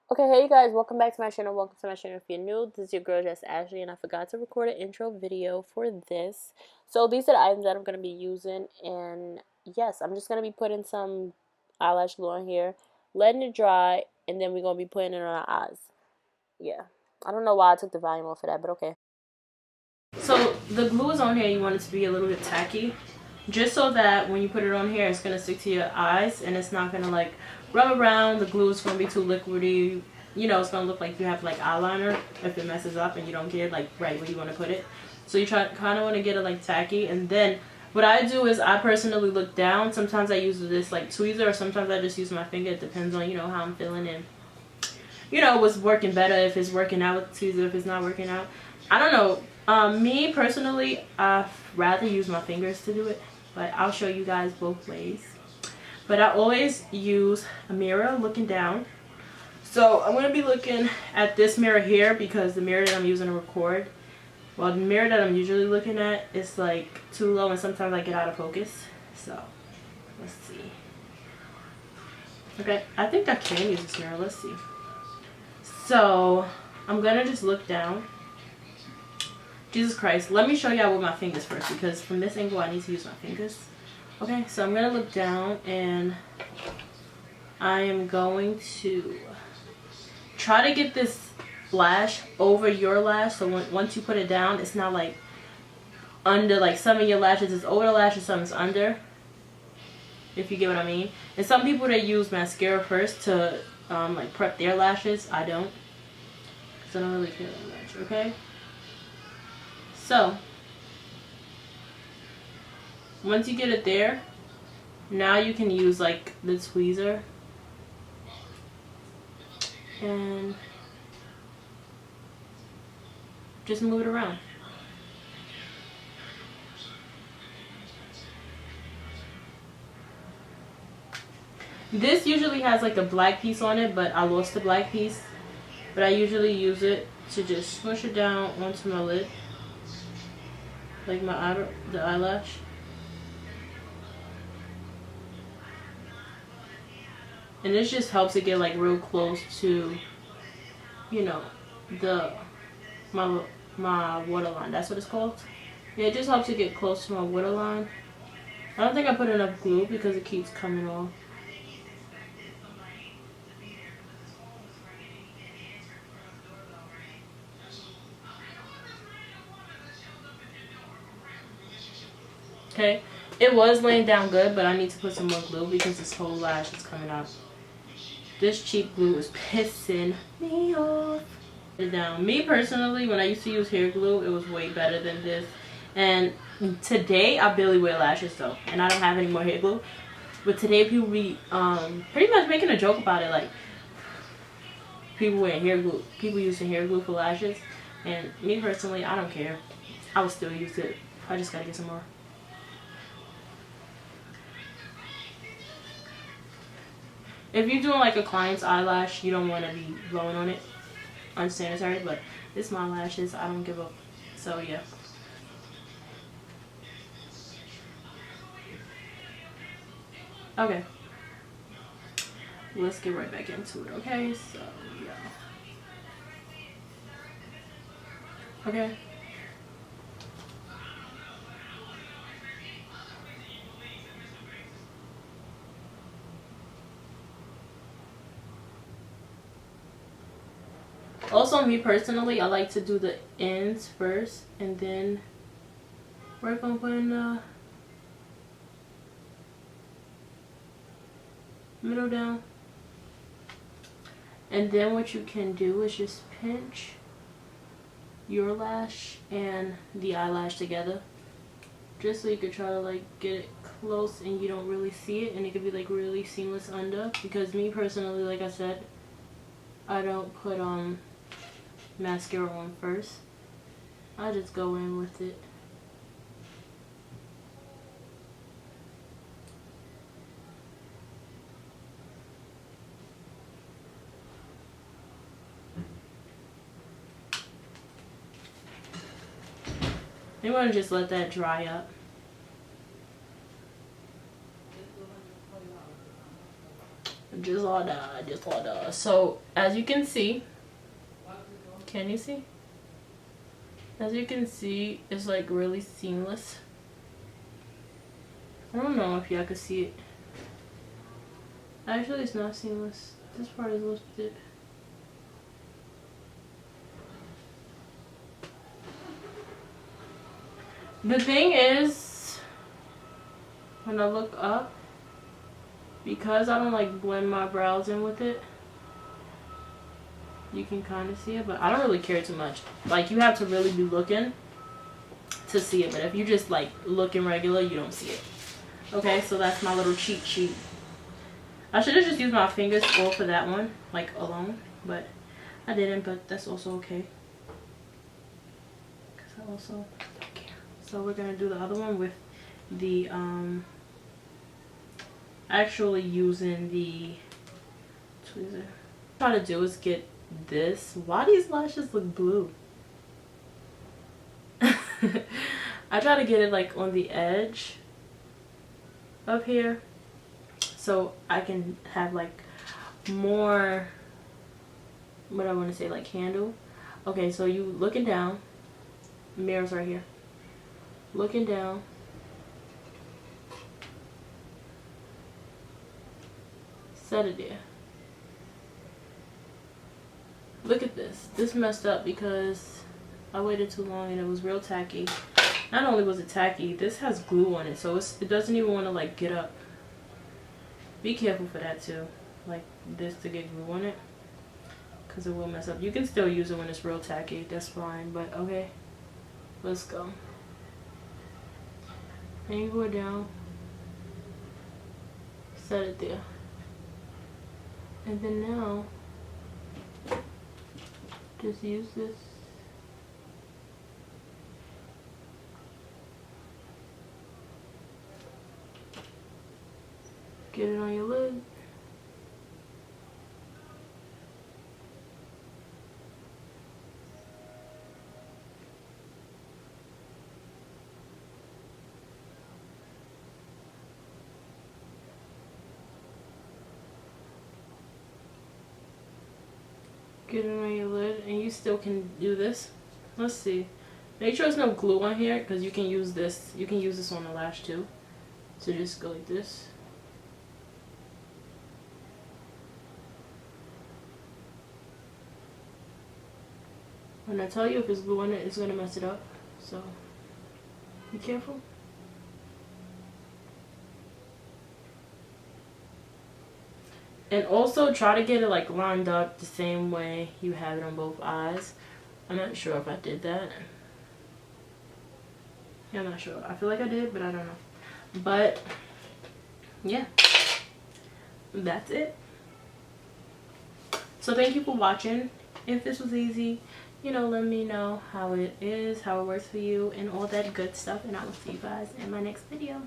Okay, hey you guys, welcome back to my channel. Welcome to my channel if you're new. This is your girl, Just Ashley, and I forgot to record an intro video for this. So these are the items that I'm going to be using, and yes, I'm just going to be putting some eyelash glue on here, letting it dry, and then we're going to be putting it on our eyes. Yeah, I don't know why I took the volume off of that, but okay. So the glue is on here. You want it to be a little bit tacky, just so that when you put it on here, it's going to stick to your eyes, and it's not going to like rub around. The glue is going to be too liquidy. You know, it's going to look like you have like eyeliner if it messes up and you don't get it like right where you want to put it. So you kind of want to get it like tacky. And then what I do is I personally look down. Sometimes I use this like tweezer, or sometimes I just use my finger. It depends on, you know, how I'm feeling and, you know, what's working better, if it's working out with the tweezer, if it's not working out. I don't know. Me personally, I'd rather use my fingers to do it, but I'll show you guys both ways. But I always use a mirror looking down. So I'm going to be looking at this mirror here because the mirror that I'm using to record, well, the mirror that I'm usually looking at is like too low and sometimes I get out of focus. So let's see. Okay, I think I can use this mirror. Let's see. So I'm going to just look down. Jesus Christ, let me show y'all with my fingers first, because from this angle I need to use my fingers. Okay, so I'm going to look down and I am going to try to get this lash over your lash, so once you put it down, it's not like under, like some of your lashes is over the lash and some is under, if you get what I mean. And some people, they use mascara first to like prep their lashes. I don't, because I don't really care that much. Okay, so once you get it there, now you can use like the tweezer and just move it around. This usually has like a black piece on it, but I lost the black piece. But I usually use it to just smush it down onto my lid, like the eyelash. And this just helps it get like real close to, you know, my waterline. That's what it's called. Yeah, it just helps it get close to my waterline. I don't think I put enough glue because it keeps coming off. Okay, it was laying down good, but I need to put some more glue because this whole lash is coming out. This cheap glue is pissing me off. Down. Me personally, when I used to use hair glue, it was way better than this. And today, I barely wear lashes though, and I don't have any more hair glue. But today, people be pretty much making a joke about it, like people wearing hair glue, people using hair glue for lashes. And me personally, I don't care. I would still use it. I just gotta get some more. If you're doing like a client's eyelash, you don't want to be blowing on it unsanitary, but it's my lashes, I don't give up. So yeah. Okay, let's get right back into it. Okay, so yeah. Okay, also, me personally, I like to do the ends first and then work on putting the middle down. And then what you can do is just pinch your lash and the eyelash together, just so you could try to like get it close and you don't really see it, and it could be like really seamless under. Because me personally, like I said, I don't put mascara on first. I just go in with it. You want to just let that dry up. just like that, just like that. So as you can see, can you see? As you can see, it's like really seamless. I don't know if y'all could see it. Actually, it's not seamless. This part is lifted. The thing is, when I look up, because I don't like blend my brows in with it, you can kind of see it, but I don't really care too much. Like, you have to really be looking to see it, but if you just like looking regular, you don't see it. Okay, so that's my little cheat sheet. I should have just used my fingers all for that one, like alone, but I didn't, but that's also okay. Because I also don't care. So we're going to do the other one with the, actually using the tweezer. What I'm trying to do is get this. Why these lashes look blue? I try to get it like on the edge of here, so I can have like more, what I want to say, like handle. Okay, so you looking down, mirror's right here, looking down, set it there. Look at this messed up because I waited too long and it was real tacky. Not only was it tacky, this has glue on it, so it doesn't even want to like get up. Be careful for that too, like this to get glue on it, because it will mess up. You can still use it when it's real tacky, that's fine, but okay, let's go. Angle it down, set it there, and then now just use this. Get it on your lid. Get it on your lid, and you still can do this. Let's see. Make sure there's no glue on here, because you can use this. You can use this on the lash too. So just go like this. When I tell you if it's glue on it, it's going to mess it up. So, be careful. And also try to get it like lined up the same way you have it on both eyes. I'm not sure if I did that. Yeah, I'm not sure. I feel like I did, but I don't know. But, yeah. That's it. So thank you for watching. If this was easy, you know, let me know how it is, how it works for you, and all that good stuff. And I will see you guys in my next video.